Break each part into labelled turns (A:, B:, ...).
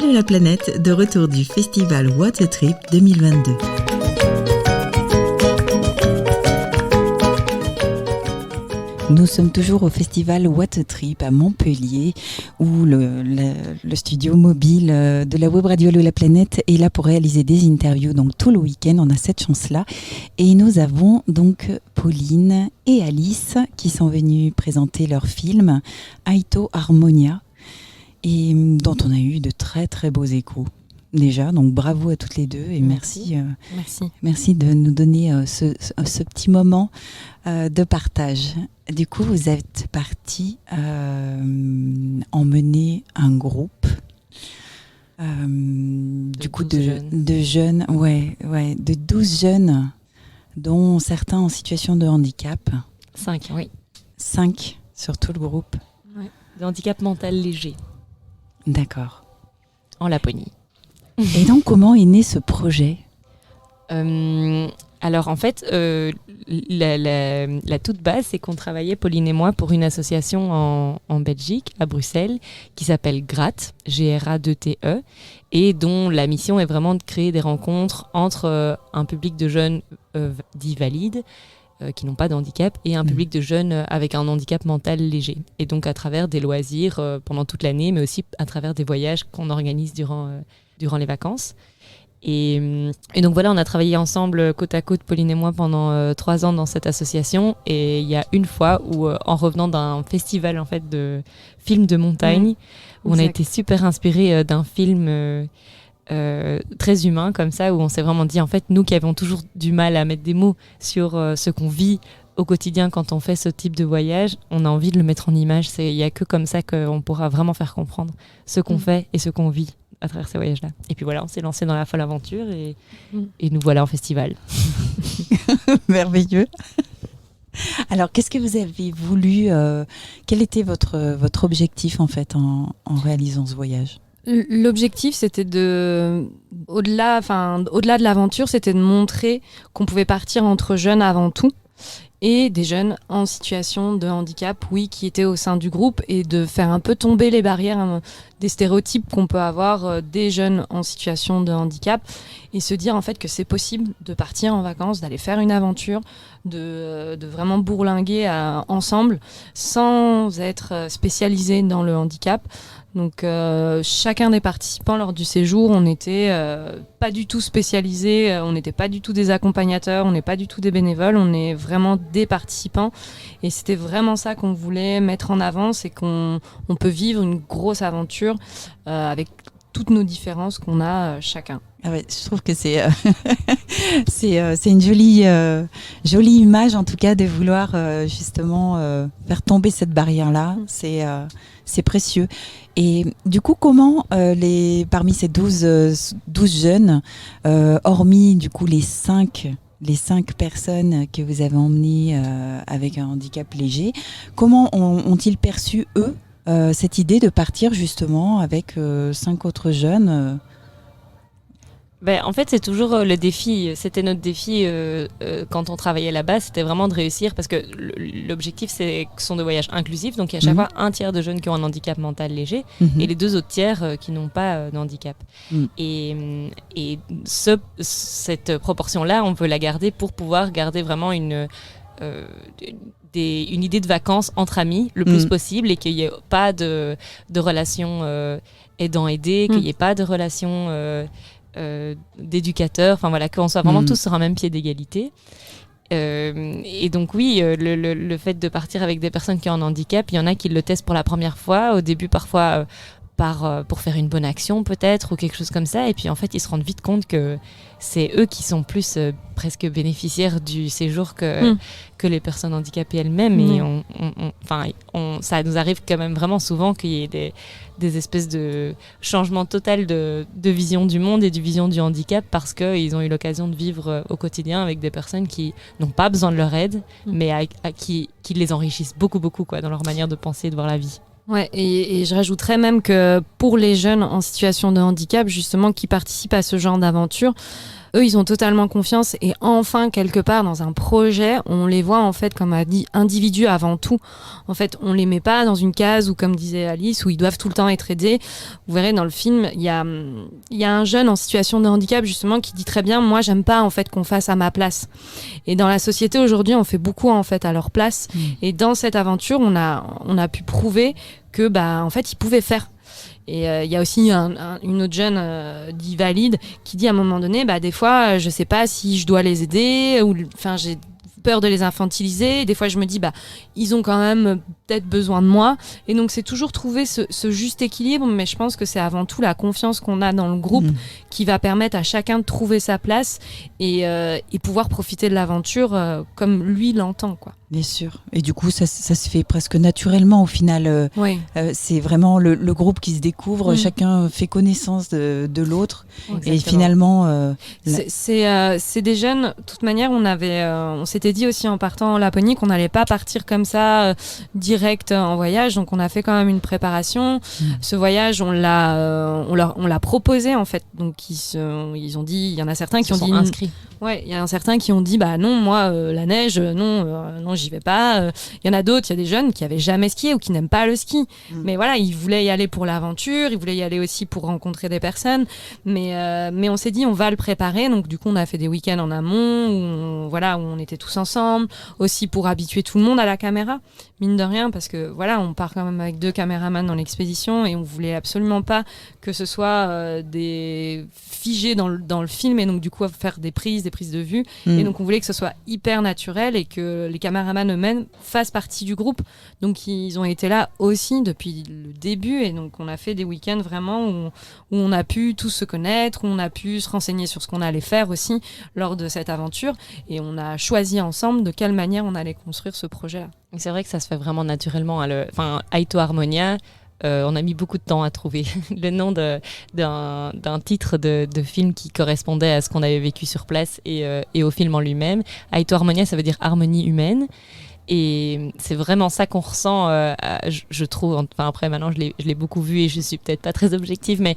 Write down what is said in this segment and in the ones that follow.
A: Radio La Planète, de retour du festival What a Trip 2022. Nous sommes toujours au festival What a Trip à Montpellier, où le studio mobile de la web radio de La Planète est là pour réaliser des interviews. Donc tout le week-end, on a cette chance-là. Et nous avons donc Pauline et Alice qui sont venues présenter leur film Aito Harmonia, et dont on a eu de très très beaux échos. Déjà, donc bravo à toutes les deux et merci de nous donner ce petit moment de partage. Du coup, vous êtes partis emmener un groupe de jeunes, de 12 jeunes, dont certains en situation de handicap.
B: 5, oui.
A: 5 sur tout le groupe.
B: Ouais. De handicap mental léger.
A: D'accord.
B: En Laponie.
A: Et donc, comment est né ce projet ?
B: Alors, en fait, la toute base, c'est qu'on travaillait, Pauline et moi, pour une association en Belgique, à Bruxelles, qui s'appelle GRATE, G-R-A-2-T-E, et dont la mission est vraiment de créer des rencontres entre un public de jeunes dits valides, qui n'ont pas de handicap, et un public de jeunes avec un handicap mental léger. Et donc, à travers des loisirs pendant toute l'année, mais aussi à travers des voyages qu'on organise durant les vacances. Et donc voilà, on a travaillé ensemble côte à côte, Pauline et moi, pendant 3 ans dans cette association. Et il y a une fois où, en revenant d'un festival en fait, de films de montagne, où on a été super inspirés d'un film très humain comme ça, où on s'est vraiment dit, en fait, nous qui avons toujours du mal à mettre des mots sur ce qu'on vit au quotidien quand on fait ce type de voyage, on a envie de le mettre en image. Il n'y a que comme ça qu'on pourra vraiment faire comprendre ce qu'on fait et ce qu'on vit à travers ces voyages-là. Et puis voilà, on s'est lancé dans la folle aventure et nous voilà en festival.
A: Merveilleux. Alors, qu'est-ce que vous avez voulu quel était votre objectif en fait en réalisant ce voyage ?
C: L'objectif, c'était au-delà de l'aventure, c'était de montrer qu'on pouvait partir entre jeunes avant tout, et des jeunes en situation de handicap, qui étaient au sein du groupe, et de faire un peu tomber les barrières, des stéréotypes qu'on peut avoir des jeunes en situation de handicap, et se dire en fait que c'est possible de partir en vacances, d'aller faire une aventure, de vraiment bourlinguer ensemble, sans être spécialisé dans le handicap. Donc chacun des participants lors du séjour, on n'était pas du tout spécialisés, on n'était pas du tout des accompagnateurs, on n'est pas du tout des bénévoles, on est vraiment des participants. Et c'était vraiment ça qu'on voulait mettre en avant, c'est qu'on peut vivre une grosse aventure avec toutes nos différences qu'on a chacun.
A: Ah ouais, je trouve que c'est une jolie image en tout cas de vouloir justement faire tomber cette barrière-là. C'est précieux. Et du coup, comment parmi ces 12 jeunes, hormis du coup les 5 personnes que vous avez emmenées avec un handicap léger, comment ont-ils perçu eux cette idée de partir justement avec 5 autres jeunes
B: En fait, c'est toujours le défi. C'était notre défi quand on travaillait là-bas, c'était vraiment de réussir, parce que l'objectif, ce sont des voyages inclusifs. Donc, il y a à chaque fois un tiers de jeunes qui ont un handicap mental léger et les 2 autres tiers qui n'ont pas de handicap. Et cette proportion-là, on peut la garder pour pouvoir garder vraiment une idée de vacances entre amis le plus possible, et qu'il n'y ait pas de relation aidant-aidé, qu'il n'y ait pas de relation d'éducateurs, enfin voilà, qu'on soit vraiment tous sur un même pied d'égalité. Et donc oui, le fait de partir avec des personnes qui ont un handicap, il y en a qui le testent pour la première fois, au début parfois pour faire une bonne action peut-être, ou quelque chose comme ça, et puis en fait ils se rendent vite compte que c'est eux qui sont plus presque bénéficiaires du séjour que les personnes handicapées elles-mêmes. Et ça nous arrive quand même vraiment souvent qu'il y ait des espèces de changements total de vision du monde et de vision du handicap, parce qu'ils ont eu l'occasion de vivre au quotidien avec des personnes qui n'ont pas besoin de leur aide, mais qui les enrichissent beaucoup, beaucoup dans leur manière de penser et de voir la vie.
C: Ouais, et je rajouterais même que pour les jeunes en situation de handicap, justement, qui participent à ce genre d'aventure, eux, ils ont totalement confiance et enfin, quelque part, dans un projet, on les voit en fait comme individus avant tout. En fait, on les met pas dans une case où, comme disait Alice, où ils doivent tout le temps être aidés. Vous verrez dans le film, il y a un jeune en situation de handicap justement qui dit très bien, moi, j'aime pas en fait qu'on fasse à ma place. Et dans la société aujourd'hui, on fait beaucoup en fait à leur place. Et dans cette aventure, on a pu prouver que en fait, ils pouvaient faire. Et il y a aussi une autre jeune dit valide qui dit à un moment donné, des fois, je sais pas si je dois les aider ou, enfin, j'ai peur de les infantiliser. Des fois, je me dis, ils ont quand même peut-être besoin de moi. Et donc, c'est toujours trouver ce juste équilibre. Mais je pense que c'est avant tout la confiance qu'on a dans le groupe qui va permettre à chacun de trouver sa place et pouvoir profiter de l'aventure comme lui l'entend, quoi.
A: Bien sûr. Et du coup, ça se fait presque naturellement au final.
C: Oui.
A: C'est vraiment le groupe qui se découvre. Chacun fait connaissance de l'autre.
C: Exactement.
A: Et finalement...
C: C'est des jeunes. De toute manière, on s'était dit aussi en partant en Laponie qu'on n'allait pas partir comme ça direct en voyage. Donc, on a fait quand même une préparation. Ce voyage, on l'a proposé en fait. Donc, ils ont dit... Il y en a certains qui ont dit...
B: inscrits.
C: Ouais, il y en a certains qui ont dit non, moi la neige, non, j'y vais pas. Il y en a d'autres, il y a des jeunes qui avaient jamais skié ou qui n'aiment pas le ski. Mais voilà, ils voulaient y aller pour l'aventure, ils voulaient y aller aussi pour rencontrer des personnes. Mais on s'est dit on va le préparer. Donc du coup, on a fait des week-ends en amont où on était tous ensemble, aussi pour habituer tout le monde à la caméra, mine de rien, parce que voilà, on part quand même avec 2 caméramans dans l'expédition et on voulait absolument pas que ce soit des figés dans le film et donc du coup faire des prises de vue. Et donc on voulait que ce soit hyper naturel et que les caméramans eux-mêmes fassent partie du groupe. Donc ils ont été là aussi depuis le début et donc on a fait des week-ends vraiment où on a pu tous se connaître, où on a pu se renseigner sur ce qu'on allait faire aussi lors de cette aventure et on a choisi ensemble de quelle manière on allait construire ce projet-là.
B: C'est vrai que ça se fait vraiment naturellement. Aito Harmonia, on a mis beaucoup de temps à trouver le nom d'un titre de film qui correspondait à ce qu'on avait vécu sur place et au film en lui-même. Aito Harmonia, ça veut dire harmonie humaine. Et c'est vraiment ça qu'on ressent, je trouve. Enfin, après, maintenant, je l'ai beaucoup vu et je suis peut-être pas très objective, mais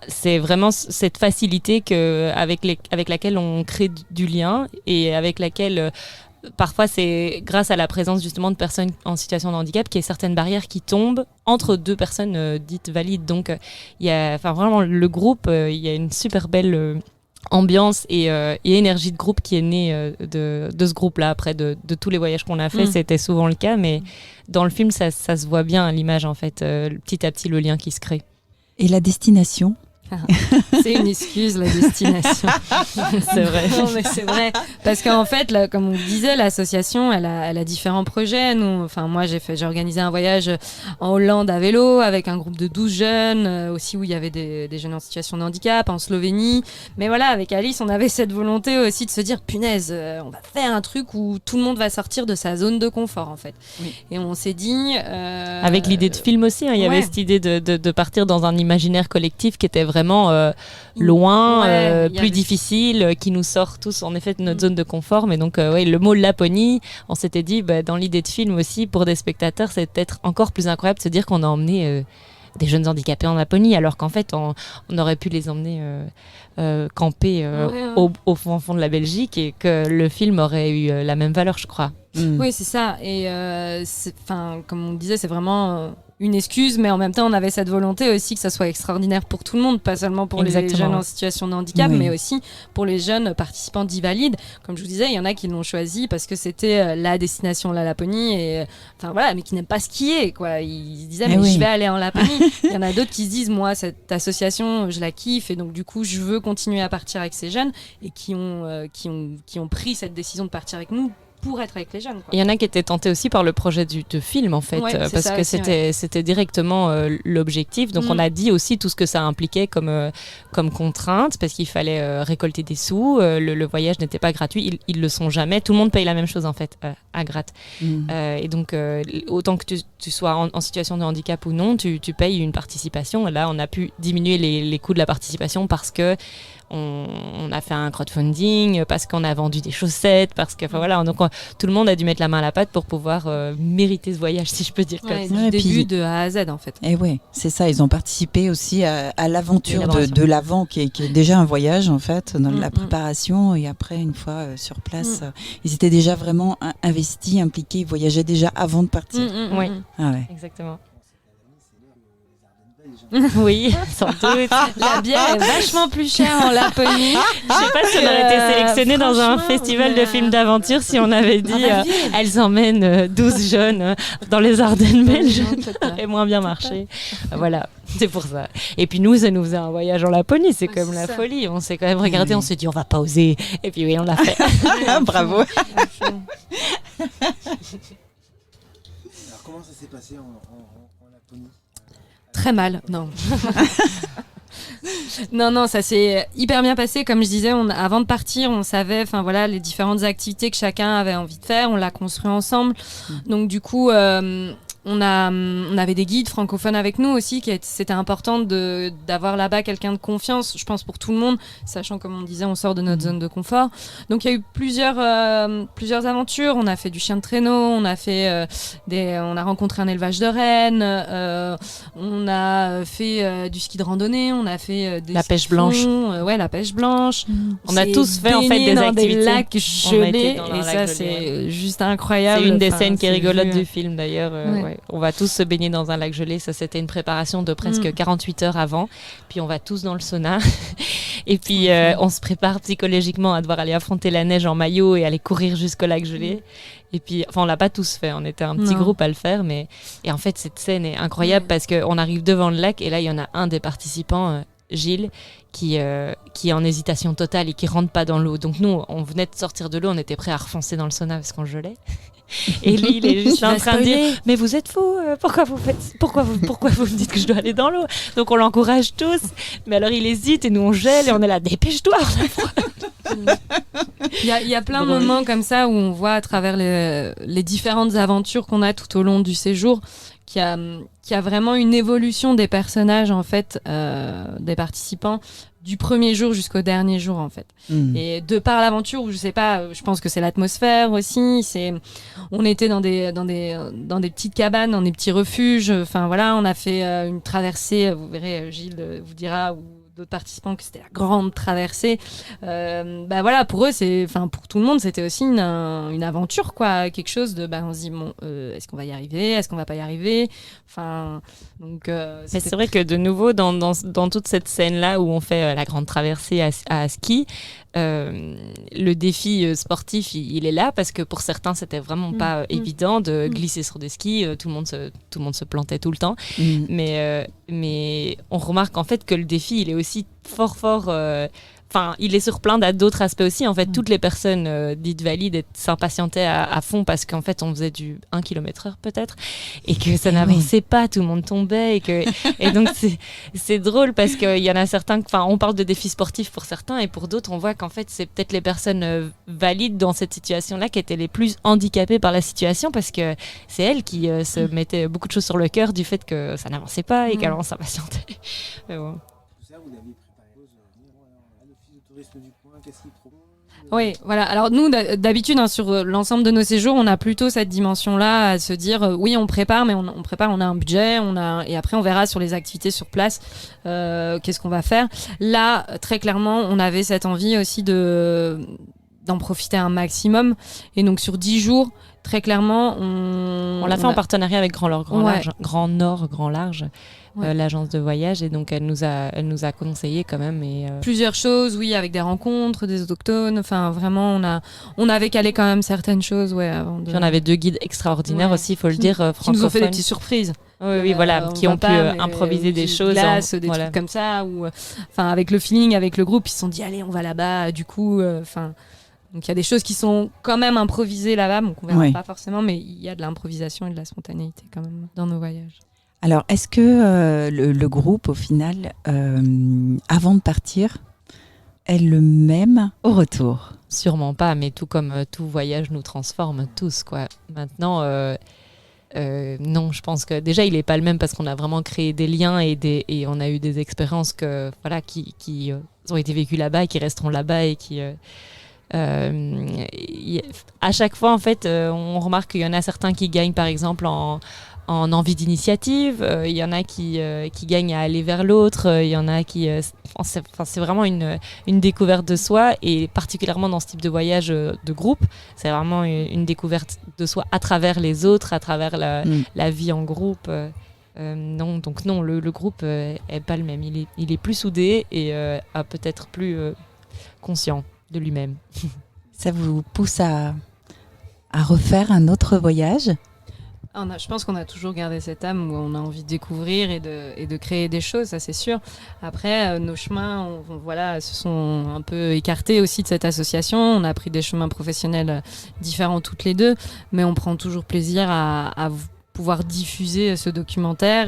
B: c'est vraiment cette facilité avec laquelle on crée du lien et avec laquelle... Parfois, c'est grâce à la présence justement de personnes en situation de handicap qu'il y a certaines barrières qui tombent entre 2 personnes dites valides. Donc, il y a vraiment le groupe, il y a une super belle ambiance et énergie de groupe qui est née de ce groupe-là. Après, de tous les voyages qu'on a fait, c'était souvent le cas, mais dans le film, ça se voit bien à l'image, en fait, petit à petit, le lien qui se crée.
A: Et la destination ?
C: C'est une excuse, la destination.
B: C'est vrai.
C: Non, mais c'est vrai. Parce qu'en fait, là, comme on disait, l'association, elle a différents projets. Moi, j'ai organisé un voyage en Hollande à vélo avec un groupe de 12 jeunes, aussi où il y avait des jeunes en situation de handicap, en Slovénie. Mais voilà, avec Alice, on avait cette volonté aussi de se dire, punaise, on va faire un truc où tout le monde va sortir de sa zone de confort, en fait. Oui. Et on s'est dit...
B: Avec l'idée de film aussi, il y avait cette idée de partir dans un imaginaire collectif qui était vraiment loin, plus difficile, qui nous sort tous en effet de notre zone de confort. Mais donc le mot Laponie, on s'était dit dans l'idée de film aussi pour des spectateurs, c'est peut-être encore plus incroyable de se dire qu'on a emmené des jeunes handicapés en Laponie alors qu'en fait on aurait pu les emmener camper au fond de la Belgique et que le film aurait eu la même valeur, je crois.
C: Oui, c'est ça. Et comme on disait, c'est vraiment une excuse, mais en même temps, on avait cette volonté aussi que ça soit extraordinaire pour tout le monde, pas seulement pour les jeunes en situation de handicap, mais aussi pour les jeunes participants dits valides. Comme je vous disais, il y en a qui l'ont choisi parce que c'était la destination, la Laponie, mais qui n'aiment pas skier, quoi. Ils se disaient, je vais aller en Laponie. Il y en a d'autres qui se disent, moi, cette association, je la kiffe, et donc du coup, je veux continuer à partir avec ces jeunes, et qui ont pris cette décision de partir avec nous pour être avec les jeunes, quoi.
B: Il y en a qui étaient tentés aussi par le projet de film, en fait, parce que c'était directement l'objectif. Donc on a dit aussi tout ce que ça impliquait comme contrainte, parce qu'il fallait récolter des sous. Le voyage n'était pas gratuit, ils le sont jamais. Tout le monde paye la même chose, en fait, à Gratte. Et donc, autant que tu sois en situation de handicap ou non, tu payes une participation. Et là, on a pu diminuer les coûts de la participation parce que on a fait un crowdfunding, parce qu'on a vendu des chaussettes, parce que voilà, donc tout le monde a dû mettre la main à la pâte pour pouvoir mériter ce voyage, si je peux dire comme ça.
C: Du début de A à Z en fait.
A: Et ouais, c'est ça, ils ont participé aussi à l'aventure de l'avant qui est déjà un voyage en fait, dans la préparation, et après une fois sur place, ils étaient déjà vraiment investis, impliqués, ils voyageaient déjà avant de partir.
B: Oui,
A: Ah ouais.
B: exactement. Oui, sans doute.
C: La bière est vachement plus chère en Laponie.
B: Je sais pas si on aurait été sélectionné dans un festival de films d'aventure si on avait dit elles emmènent 12 jeunes dans les Ardennes belges. Ça aurait moins bien marché. Voilà, c'est pour ça. Et puis nous, ça nous faisait un voyage en Laponie, c'est comme la folie. On s'est quand même regardé, on s'est dit on va pas oser. Et puis oui, on l'a fait.
A: Bravo.
D: Alors comment ça s'est passé en Laponie?
C: Très mal, non. Non, ça s'est hyper bien passé. Comme je disais, avant de partir, on savait les différentes activités que chacun avait envie de faire. On l'a construit ensemble. Donc du coup, on avait des guides francophones avec nous aussi. C'était important d'avoir là-bas quelqu'un de confiance, je pense, pour tout le monde, sachant, comme on disait, on sort de notre zone de confort. Donc il y a eu plusieurs aventures. On a fait du chien de traîneau, on a rencontré un élevage de rennes, on a fait du ski de randonnée, on a fait
B: la pêche blanche.
C: La pêche blanche.
B: On a tous fait en fait des activités.
C: Des lacs gelés, et ça c'est juste incroyable.
B: C'est une des scènes qui est rigolote du film d'ailleurs. On va tous se baigner dans un lac gelé. Ça, c'était une préparation de presque 48 heures avant. Puis on va tous dans le sauna. Et puis on se prépare psychologiquement à devoir aller affronter la neige en maillot et aller courir jusqu'au lac gelé. Et puis, on l'a pas tous fait. On était un petit groupe à le faire, et en fait, cette scène est incroyable parce qu'on arrive devant le lac et là, il y en a un des participants, Gilles, qui est en hésitation totale et qui rentre pas dans l'eau. Donc nous, on venait de sortir de l'eau, on était prêts à refoncer dans le sauna parce qu'on gelait. Et lui, il est juste en train de dire mais vous êtes fous, pourquoi vous me dites que je dois aller dans l'eau? Donc on l'encourage tous, mais alors il hésite et nous on gèle et on est là, dépêche-toi.
C: Il y a plein de moments comme ça où on voit à travers les différentes aventures qu'on a tout au long du séjour qu'il y a vraiment une évolution des personnages en fait, des participants, du premier jour jusqu'au dernier jour en fait. Et de par l'aventure, je sais pas, je pense que c'est l'atmosphère aussi, on était dans des petites cabanes, dans des petits refuges, on a fait une traversée, vous verrez, Gilles vous dira, ou d'autres participants, que c'était la grande traversée. Pour eux, pour tout le monde, c'était aussi une aventure, quoi, quelque chose de, on se dit est-ce qu'on va y arriver, est-ce qu'on va pas y arriver,
B: mais c'est vrai que de nouveau dans toute cette scène là où on fait la grande traversée à ski, le défi sportif il est là parce que pour certains c'était vraiment pas évident de glisser sur des skis, tout le monde se plantait tout le temps, mais on remarque en fait que le défi il est aussi fort il est sur plein d'autres aspects aussi. En fait, toutes les personnes dites valides s'impatientaient à fond parce qu'en fait, on faisait du 1 km/h peut-être et que ça n'avançait pas, tout le monde tombait et donc c'est drôle parce qu'il y en a certains, on parle de défis sportifs pour certains et pour d'autres, on voit qu'en fait, c'est peut-être les personnes valides dans cette situation-là qui étaient les plus handicapées par la situation parce que c'est elles qui se mettaient beaucoup de choses sur le cœur du fait que ça n'avançait pas et qu'elles s'impatientaient. Mais bon.
D: Tout ça, vous aviez préparé l'office de tourisme du coin, qu'est-ce qu'ils proposent?
C: Oui, voilà. Alors nous, d'habitude, sur l'ensemble de nos séjours, on a plutôt cette dimension-là à se dire, oui, on prépare, mais on prépare, on a un budget, et après on verra sur les activités sur place, qu'est-ce qu'on va faire. Là, très clairement, on avait cette envie aussi d'en profiter un maximum. Et donc sur 10 jours, très clairement, on
B: l'a fait en partenariat avec Grand Nord, Grand Large.
C: Ouais.
B: L'agence de voyage, et donc elle nous a conseillé quand même
C: plusieurs choses, oui, avec des rencontres des autochtones, vraiment on avait calé quand même certaines choses, avant de...
B: Puis on avait 2 guides extraordinaires aussi, il faut le dire, francophones,
C: qui nous ont fait des petites surprises.
B: Oui, voilà, qui ont pu improviser des choses,
C: des trucs comme ça, ou avec le feeling, avec le groupe, ils se sont dit allez, on va là-bas, du coup, donc il y a des choses qui sont quand même improvisées là-bas, donc on verra pas forcément, mais il y a de l'improvisation et de la spontanéité quand même dans nos voyages.
A: Alors, est-ce que le groupe, au final, avant de partir, est le même au retour?
B: Sûrement pas, mais tout comme tout voyage nous transforme tous, quoi. Maintenant, non, je pense que déjà, il n'est pas le même parce qu'on a vraiment créé des liens et on a eu des expériences qui ont été vécues là-bas et qui resteront là-bas et qui... à chaque fois, en fait, on remarque qu'il y en a certains qui gagnent, par exemple, en envie d'initiative. Il y en a qui gagnent à aller vers l'autre. Il y en a qui... c'est vraiment une découverte de soi, et particulièrement dans ce type de voyage de groupe, c'est vraiment une découverte de soi à travers les autres, à travers la vie en groupe. Non, le groupe est pas le même. Il est plus soudé et peut-être plus conscient de lui-même.
A: Ça vous pousse à refaire un autre voyage ?
C: Je pense qu'on a toujours gardé cette âme où on a envie de découvrir et de créer des choses, ça c'est sûr. Après, nos chemins se sont un peu écartés aussi de cette association. On a pris des chemins professionnels différents toutes les deux, mais on prend toujours plaisir à pouvoir diffuser ce documentaire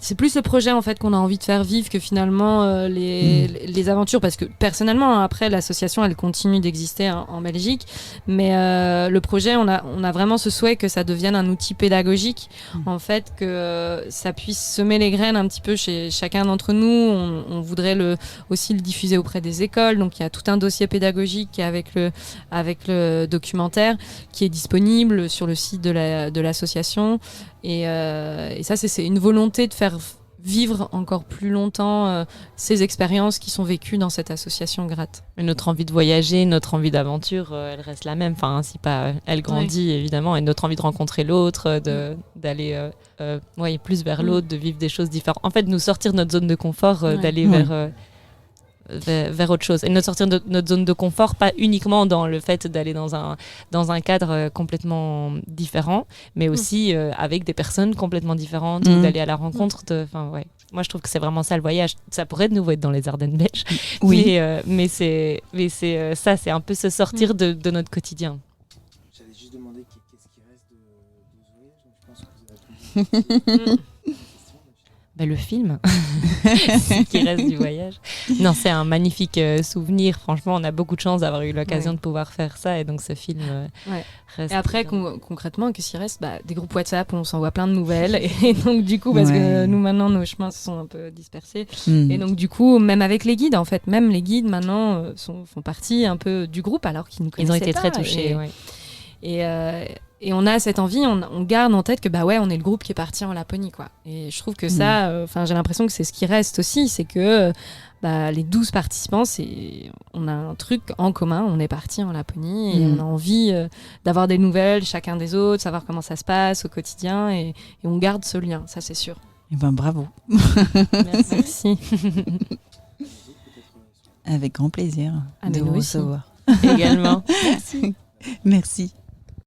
C: c'est plus ce projet en fait qu'on a envie de faire vivre que finalement les aventures, parce que personnellement après l'association elle continue d'exister en Belgique, mais le projet on a vraiment ce souhait que ça devienne un outil pédagogique, en fait, que ça puisse semer les graines un petit peu chez chacun d'entre nous. On voudrait aussi le diffuser auprès des écoles, donc il y a tout un dossier pédagogique avec le documentaire qui est disponible sur le site de l'association. Et ça, c'est une volonté de faire vivre encore plus longtemps ces expériences qui sont vécues dans cette association Gratte.
B: Et notre envie de voyager, notre envie d'aventure, elle reste la même. Enfin, si pas, elle grandit évidemment. Et notre envie de rencontrer l'autre, d'aller plus vers l'autre, de vivre des choses différentes. En fait, nous sortir de notre zone de confort, d'aller vers autre chose, et de sortir de notre zone de confort, pas uniquement dans le fait d'aller dans un cadre complètement différent, mais aussi avec des personnes complètement différentes, ou d'aller à la rencontre moi je trouve que c'est vraiment ça le voyage. Ça pourrait de nouveau être dans les Ardennes belges, mais c'est ça, c'est un peu se sortir de notre quotidien.
D: J'allais juste demander qu'est-ce qui reste de ce voyage, donc je pense que vous avez répondu.
B: Le film qui reste du voyage. Non, c'est un magnifique souvenir. Franchement, on a beaucoup de chance d'avoir eu l'occasion de pouvoir faire ça, et donc ce film reste.
C: Et après, concrètement, qu'est-ce qui reste ? Des groupes WhatsApp, on s'envoie plein de nouvelles, et donc du coup, parce que nous maintenant, nos chemins se sont un peu dispersés, et donc du coup, même avec les guides, en fait, même les guides maintenant font partie un peu du groupe, alors qu'ils nous connaissaient pas.
B: Ils ont été très touchés.
C: Et on a cette envie, on garde en tête que on est le groupe qui est parti en Laponie, quoi. Et je trouve que ça, j'ai l'impression que c'est ce qui reste aussi, c'est que les 12 participants, on a un truc en commun, on est parti en Laponie, et on a envie d'avoir des nouvelles chacun des autres, savoir comment ça se passe au quotidien, et on garde ce lien, ça c'est sûr.
A: Eh ben bravo.
C: Merci.
A: Avec grand plaisir de vous recevoir.
B: Également.
A: Merci.